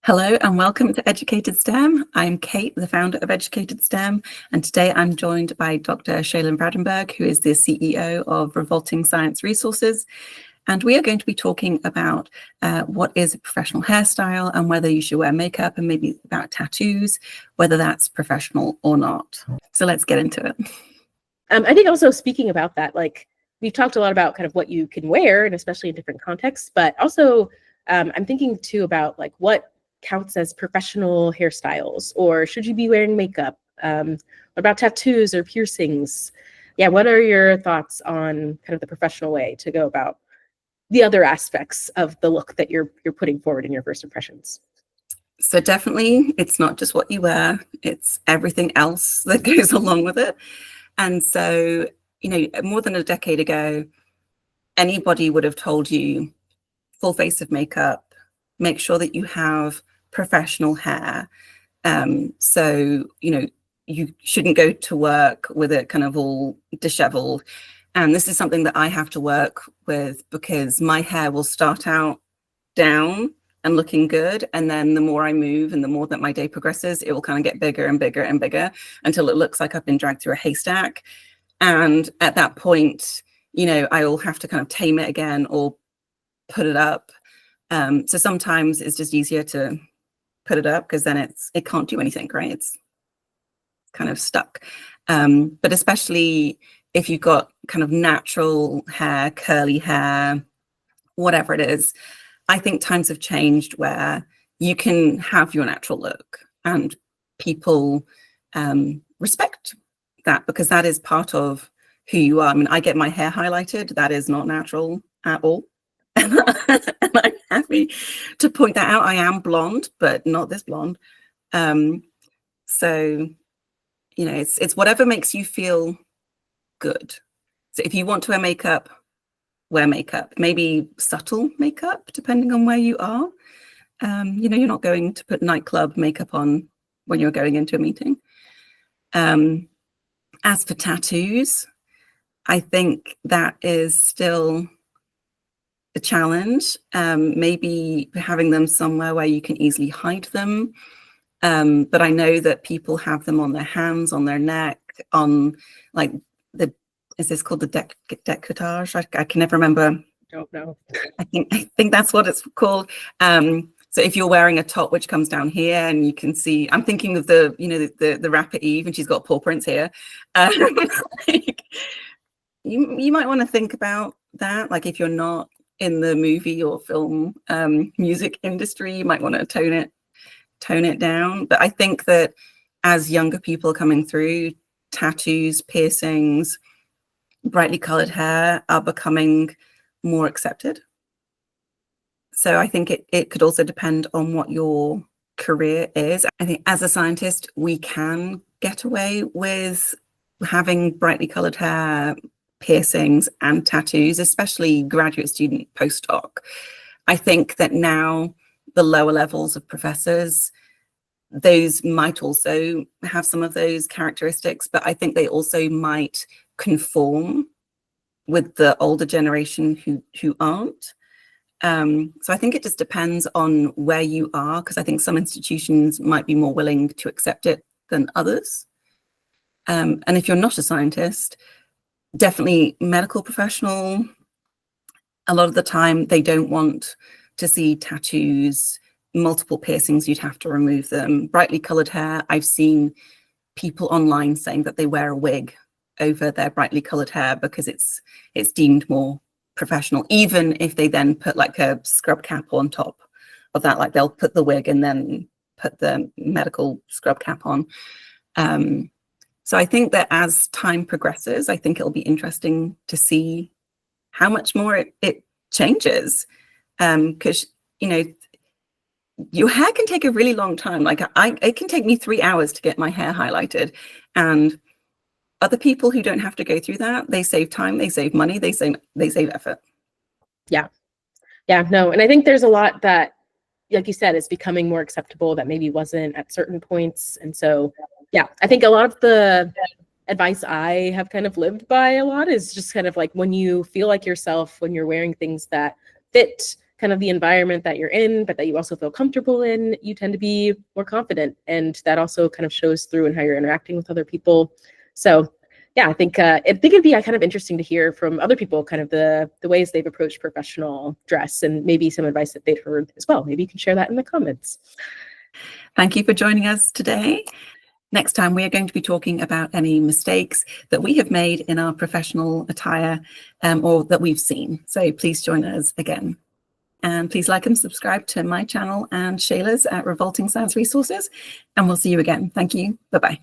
Hello and welcome to Educated STEM. I'm Kate, the founder of Educated STEM, and today I'm joined by Dr. Shayla Vradenburgh, who is the CEO of Revolting Science Resources. And we are going to be talking about what is a professional hairstyle and whether you should wear makeup, and maybe about tattoos, whether that's professional or not. So let's get into it. I think also speaking about that, like we've talked a lot about kind of what you can wear, and especially in different contexts, but also I'm thinking too about like what counts as professional hairstyles, or should you be wearing makeup? What about tattoos or piercings? Yeah, what are your thoughts on kind of the professional way to go about the other aspects of the look that you're putting forward in your first impressions? So definitely, it's not just what you wear, it's everything else that goes along with it. And so, more than a decade ago, anybody would have told you full face of makeup, make sure that you have professional hair. So, you shouldn't go to work with it kind of all disheveled. And this is something that I have to work with because my hair will start out down and looking good. And then the more I move and the more that my day progresses, it will kind of get bigger and bigger and bigger until it looks like I've been dragged through a haystack. And at that point, I will have to kind of tame it again or put it up. So sometimes it's just easier to put it up because then it can't do anything, right? It's kind of stuck. But especially if you've got kind of natural hair, curly hair, whatever it is, I think times have changed where you can have your natural look and people respect that because that is part of who you are. I mean, I get my hair highlighted. That is not natural at all. And I'm happy to point that out. I am blonde, but not this blonde. So, it's whatever makes you feel good. So if you want to wear makeup, maybe subtle makeup, depending on where you are. You're not going to put nightclub makeup on when you're going into a meeting. As for tattoos, I think that is still a challenge. Maybe having them somewhere where you can easily hide them. But I know that people have them on their hands, on their neck, on like is this called the decolletage? I can never remember. Don't know. I think that's what it's called. So if you're wearing a top which comes down here and you can see, I'm thinking of the rapper Eve, and she's got paw prints here. Like, you might want to think about that. Like if you're not in the movie or film music industry, you might want to tone it down. But I think that as younger people coming through, tattoos, piercings, brightly colored hair are becoming more accepted. So I think it could also depend on what your career is. I think as a scientist, we can get away with having brightly colored hair, piercings, and tattoos, especially graduate student, postdoc. I think that now the lower levels of professors, those might also have some of those characteristics, but I think they also might conform with the older generation who aren't. So I think it just depends on where you are, because I think some institutions might be more willing to accept it than others. And if you're not a scientist, definitely medical professional, a lot of the time they don't want to see tattoos, multiple piercings, you'd have to remove them. Brightly colored hair, I've seen people online saying that they wear a wig over their brightly colored hair because it's deemed more professional, even if they then put like a scrub cap on top of that. Like they'll put the wig and then put the medical scrub cap on. So I think that as time progresses, I think it'll be interesting to see how much more it changes. Because, your hair can take a really long time. Like it can take me 3 hours to get my hair highlighted. And other people who don't have to go through that, they save time, they save money, they save effort. Yeah, no. And I think there's a lot that, like you said, is becoming more acceptable that maybe wasn't at certain points. And so, yeah, I think a lot of the advice I have kind of lived by a lot is just kind of like when you feel like yourself, when you're wearing things that fit kind of the environment that you're in, but that you also feel comfortable in, you tend to be more confident. And that also kind of shows through in how you're interacting with other people. So yeah, I think it'd be kind of interesting to hear from other people kind of the ways they've approached professional dress, and maybe some advice that they'd heard as well. Maybe you can share that in the comments. Thank you for joining us today. Next time, we are going to be talking about any mistakes that we have made in our professional attire or that we've seen. So please join us again. And please like and subscribe to my channel and Shayla's at Revolting Science Resources. And we'll see you again. Thank you. Bye-bye.